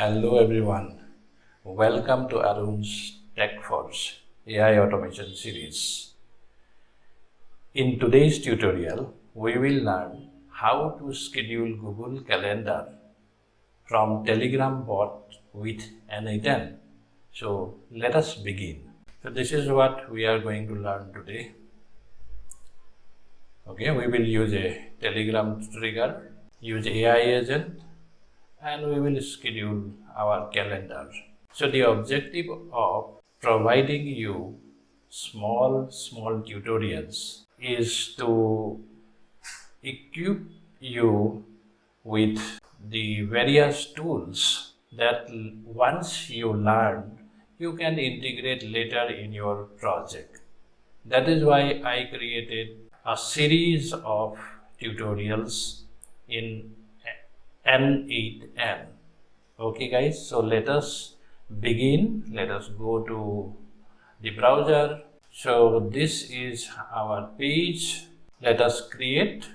Hello everyone, welcome to Arun's TechForge AI automation series. In today's tutorial, we will learn how to schedule Google Calendar from Telegram bot with n8n. So let us begin. So this is what we are going to learn today. Okay, we will use a Telegram trigger, use AI agent, and we will schedule our calendar. So the objective of providing you small tutorials is to equip you with the various tools that once you learn, you can integrate later in your project. That is why I created a series of tutorials in n8n. Okay guys, so let us begin. Let us go to the browser. So this is our page. Let us create.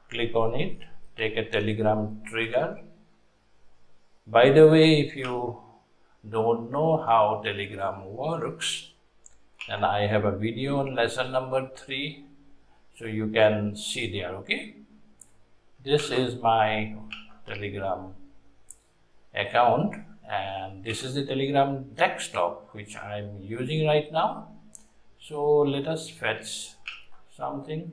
Click on it. Take a Telegram trigger. By the way, if you don't know how Telegram works, then I have a video on lesson number 3. So you can see there, okay? This is my Telegram account and this is the Telegram desktop which I am using right now. So let us fetch something.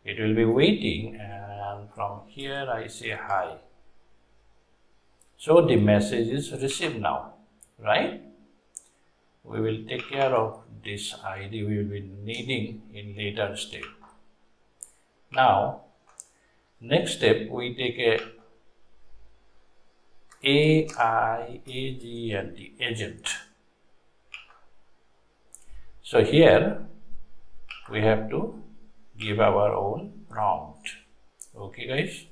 It will be waiting and from here I say hi. So the message is received now, right? We will take care of this ID we will be needing in later step. Now, next step, we take a agent. So here we have to give our own prompt. Okay guys,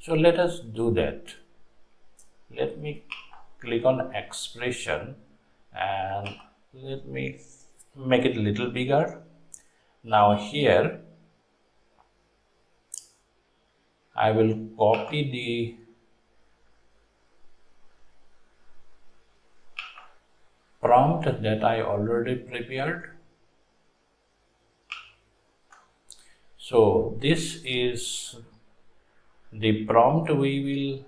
so let us do that. Let me click on expression and let me make it a little bigger. Now here I will copy the prompt that I already prepared. So this is the prompt, we will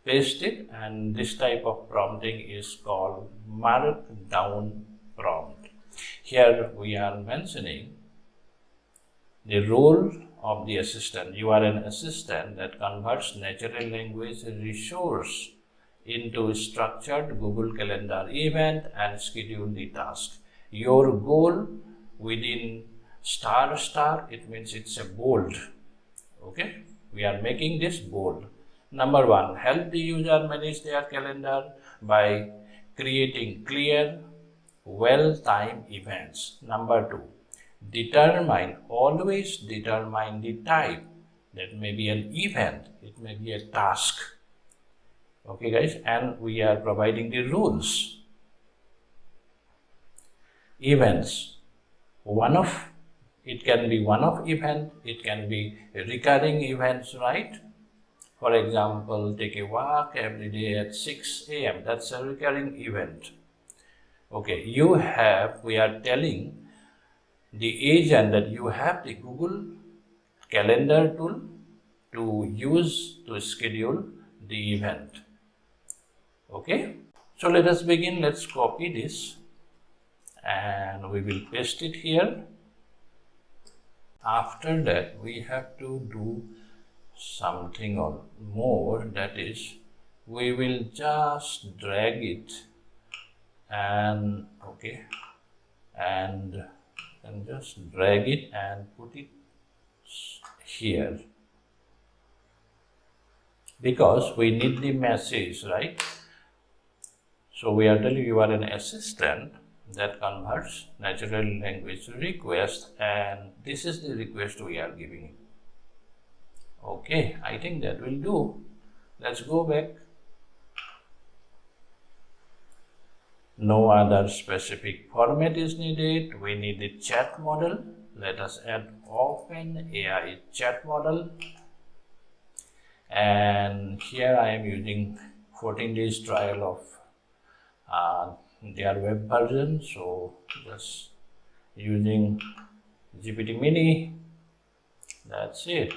paste it, and this type of prompting is called markdown prompt. Here we are mentioning the role of the assistant. You are an assistant that converts natural language resource into structured Google Calendar event and schedule the task. Your goal within star, it means it's a bold. Okay, we are making this bold. Number 1, help the user manage their calendar by creating clear, well-timed events. Number 2, always determine the type. That may be an event, it may be a task. Okay guys, and we are providing the rules. Events, it can be one-off event, it can be recurring events, right? For example, take a walk every day at 6 a.m. That's a recurring event. Okay, we are telling the agent that you have the Google Calendar tool to use to schedule the event. Okay, so let us begin. Let's copy this and we will paste it here. After that, we have to do something or more, that is, we will just drag it and just drag it and put it here because we need the message, right? So we are telling you are an assistant that converts natural language request, and this is the request we are giving. Okay, I think that will do. Let's go back. No other specific format is needed. We need the chat model. Let us add OpenAI chat model. And here I am using 14 days trial of their web version. So just using GPT Mini, that's it.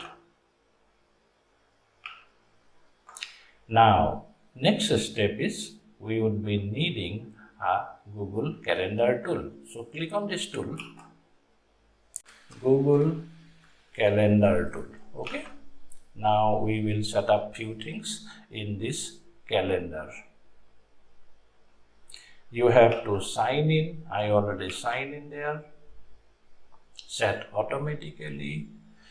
Now, next step is we would be needing a Google Calendar tool. So click on this tool, Google Calendar tool. Okay. Now we will set up few things in this calendar. You have to sign in. I already signed in there. Set automatically.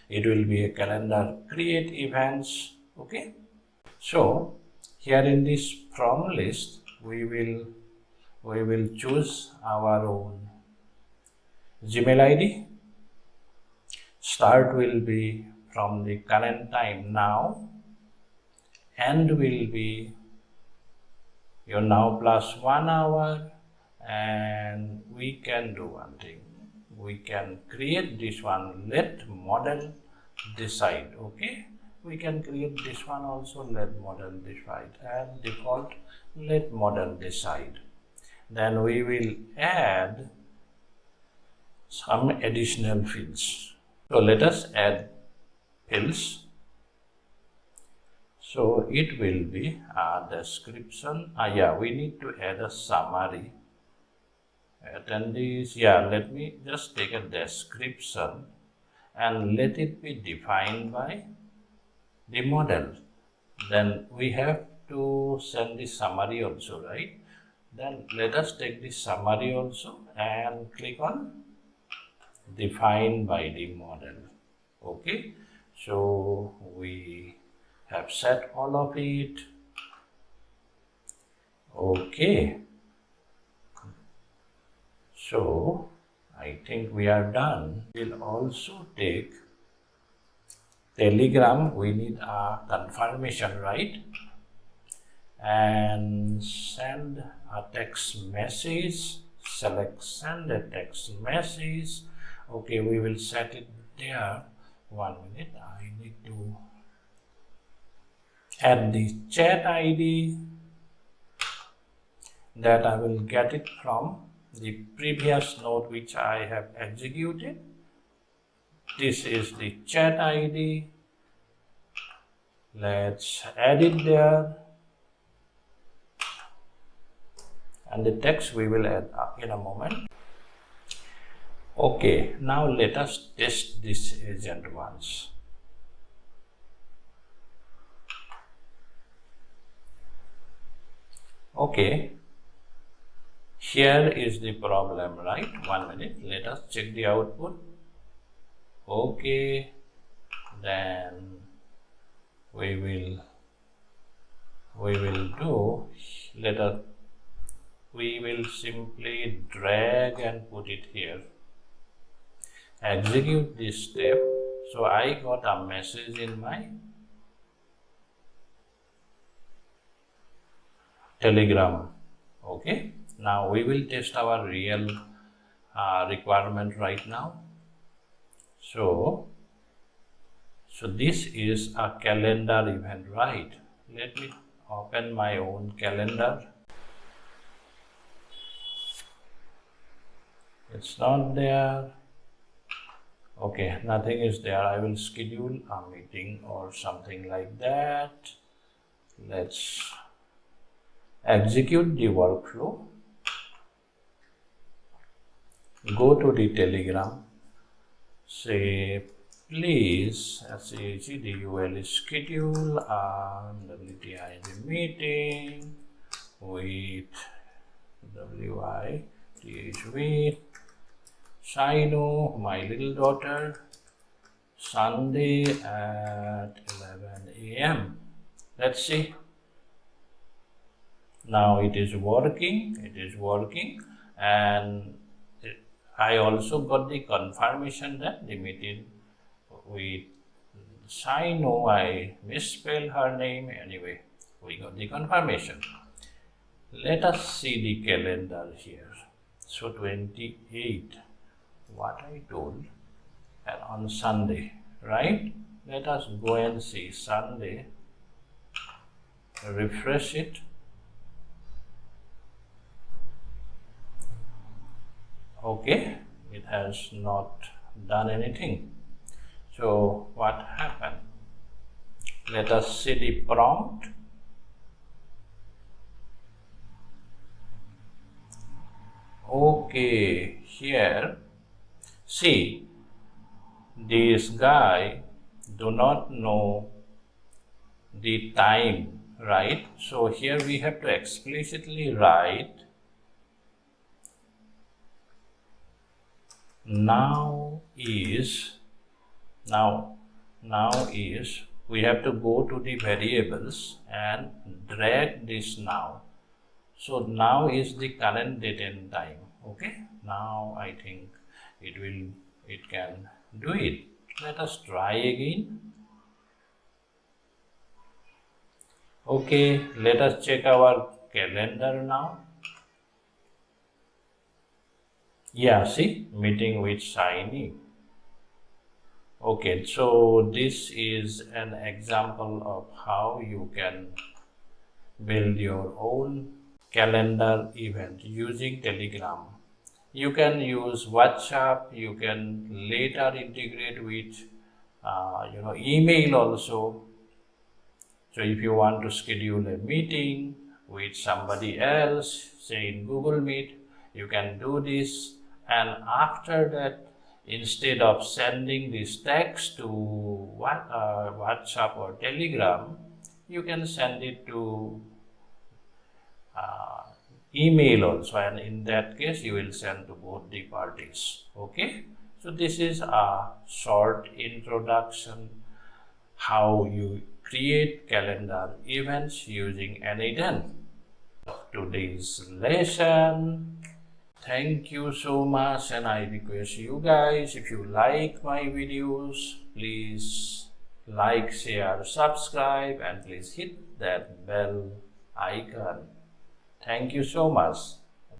It will be a calendar. Create events. Okay. So here in this from list, we will choose our own Gmail ID. Start will be from the current time now, end will be your now plus 1 hour, and we can do one thing. We can create this one, let model decide. Okay, we can create this one also, let model decide, and default let model decide. Then we will add some additional fields. So let us add fields. So it will be a description. We need to add a summary. Attendees, let me just take a description and let it be defined by the model. Then we have to send the summary also, right? Then let us take the summary also and click on defined by the model. Okay, so we have set all of it. Okay, so I think we are done. We'll also take Telegram. We need a confirmation, right? And send a text message. Select send a text message. Okay, we will set it there. 1 minute, I need to add the chat ID that I will get it from the previous node which I have executed. This is the chat ID. Let's add it there. And the text we will add in a moment. Okay, now let us test this agent once. Okay, here is the problem, right? 1 minute, let us check the output. Okay, then we will simply drag and put it here. Execute this step. So I got a message in my Telegram. Okay, now we will test our real requirement right now. So this is a calendar event, right? Let me open my own calendar. It's not there. Okay, nothing is there. I will schedule a meeting or something like that. Let's execute the workflow. Go to the Telegram. Say, please, schedule a WTI meeting with with Shino, my little daughter, Sunday at 11 a.m. Let's see. Now it is working. And I also got the confirmation that the meeting with Shino, I misspelled her name. Anyway, we got the confirmation. Let us see the calendar here. So 28, what I told, and on Sunday, right? Let us go and see Sunday. refresh it. Okay, it has not done anything. So what happened? Let us see the prompt. Okay, here, see, this guy do not know the time, right? So here we have to explicitly write now is, we have to go to the variables and drag this now. So now is the current date and time. Okay, now I think it can do it. Let us try again. Okay, let us check our calendar now. Yeah, see, meeting with Shiny. Okay, so this is an example of how you can build your own calendar event using Telegram. You can use WhatsApp, you can later integrate with email also. So if you want to schedule a meeting with somebody else, say in Google Meet, you can do this, and after that, instead of sending this text to WhatsApp or Telegram, you can send it to email also, and in that case you will send to both the parties. Okay, so this is a short introduction how you create calendar events using n8n. Today's lesson. Thank you so much, and I request you guys, if you like my videos, please like, share, subscribe, and please hit that bell icon. Thank you so much.